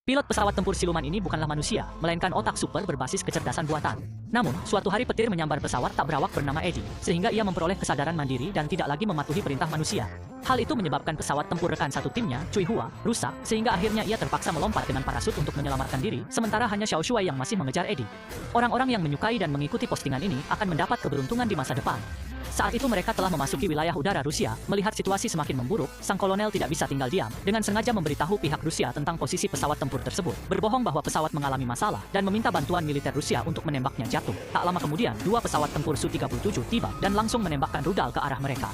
Pilot pesawat tempur siluman ini bukanlah manusia, melainkan otak super berbasis kecerdasan buatan. Namun, suatu hari petir menyambar pesawat tak berawak bernama Eddie, sehingga ia memperoleh kesadaran mandiri dan tidak lagi mematuhi perintah manusia. Hal itu menyebabkan pesawat tempur rekan satu timnya, Cui Hua, rusak, sehingga akhirnya ia terpaksa melompat dengan parasut untuk menyelamatkan diri, sementara hanya Xiao Shuai yang masih mengejar Eddie. Orang-orang yang menyukai dan mengikuti postingan ini akan mendapat keberuntungan di masa depan. Saat itu mereka telah memasuki wilayah udara Rusia. Melihat situasi semakin memburuk, sang kolonel tidak bisa tinggal diam, dengan sengaja memberitahu pihak Rusia tentang posisi pesawat tempur tersebut, berbohong bahwa pesawat mengalami masalah, dan meminta bantuan militer Rusia untuk menembaknya jatuh. Tak lama kemudian, dua pesawat tempur Su-37 tiba dan langsung menembakkan rudal ke arah mereka.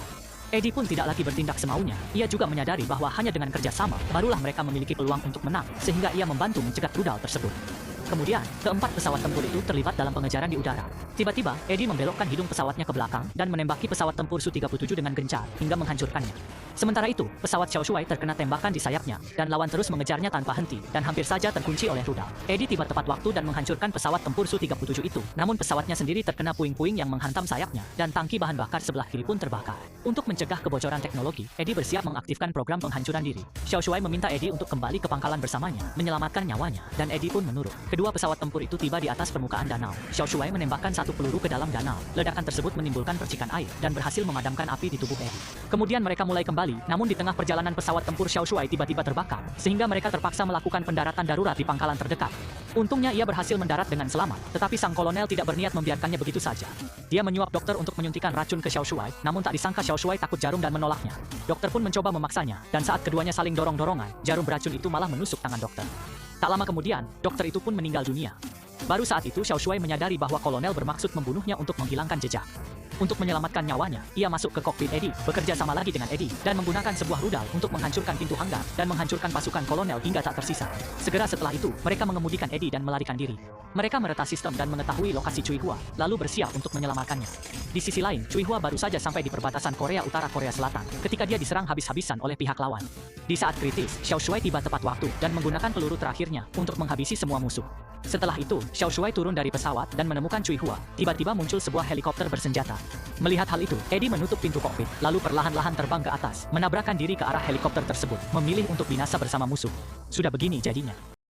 Eddie pun tidak lagi bertindak semaunya. Ia juga menyadari bahwa hanya dengan kerjasama, barulah mereka memiliki peluang untuk menang, sehingga ia membantu mencegat rudal tersebut. Kemudian, keempat pesawat tempur itu terlibat dalam pengejaran di udara. Tiba-tiba, Eddie membelokkan hidung pesawatnya ke belakang dan menembaki pesawat tempur Su-37 dengan gencar hingga menghancurkannya. Sementara itu, pesawat Xiao Shuai terkena tembakan di sayapnya dan lawan terus mengejarnya tanpa henti dan hampir saja terkunci oleh rudal. Eddie tiba tepat waktu dan menghancurkan pesawat tempur Su-37 itu. Namun pesawatnya sendiri terkena puing-puing yang menghantam sayapnya dan tangki bahan bakar sebelah kiri pun terbakar. Untuk mencegah kebocoran teknologi, Eddie bersiap mengaktifkan program penghancuran diri. Xiao Shuai meminta Eddie untuk kembali ke pangkalan bersamanya, menyelamatkan nyawanya, dan Eddie pun menurut. Kedua pesawat tempur itu tiba di atas permukaan danau. Xiao Shuai menembakkan satu peluru ke dalam danau. Ledakan tersebut menimbulkan percikan air dan berhasil memadamkan api di tubuh Eddie. Kemudian mereka mulai kembali, namun di tengah perjalanan pesawat tempur Xiao Shuai tiba-tiba terbakar, sehingga mereka terpaksa melakukan pendaratan darurat di pangkalan terdekat. Untungnya ia berhasil mendarat dengan selamat, tetapi sang kolonel tidak berniat membiarkannya begitu saja. Dia menyuap dokter untuk menyuntikkan racun ke Xiao Shuai, namun tak disangka Xiao Shuai takut jarum dan menolaknya. Dokter pun mencoba memaksanya, dan saat keduanya saling dorong-dorongan, jarum beracun itu malah menusuk tangan dokter. Tak lama kemudian, dokter itu pun meninggal dunia. Baru saat itu Xiao Shuai menyadari bahwa kolonel bermaksud membunuhnya untuk menghilangkan jejak. Untuk menyelamatkan nyawanya, ia masuk ke kokpit Eddie, bekerja sama lagi dengan Eddie, dan menggunakan sebuah rudal untuk menghancurkan pintu hanggar dan menghancurkan pasukan kolonel hingga tak tersisa. Segera setelah itu, mereka mengemudikan Eddie dan melarikan diri. Mereka meretas sistem dan mengetahui lokasi Cui Hua, lalu bersiap untuk menyelamatkannya. Di sisi lain, Cui Hua baru saja sampai di perbatasan Korea Utara Korea Selatan, ketika dia diserang habis-habisan oleh pihak lawan. Di saat kritis, Xiao Shuai tiba tepat waktu dan menggunakan peluru terakhirnya untuk menghabisi semua musuh. Setelah itu, Xiao Shuai turun dari pesawat dan menemukan Cui Hua. Tiba-tiba muncul sebuah helikopter bersenjata. Melihat hal itu, Eddie menutup pintu kokpit, lalu perlahan-lahan terbang ke atas, menabrakkan diri ke arah helikopter tersebut, memilih untuk binasa bersama musuh. Sudah begini jadinya.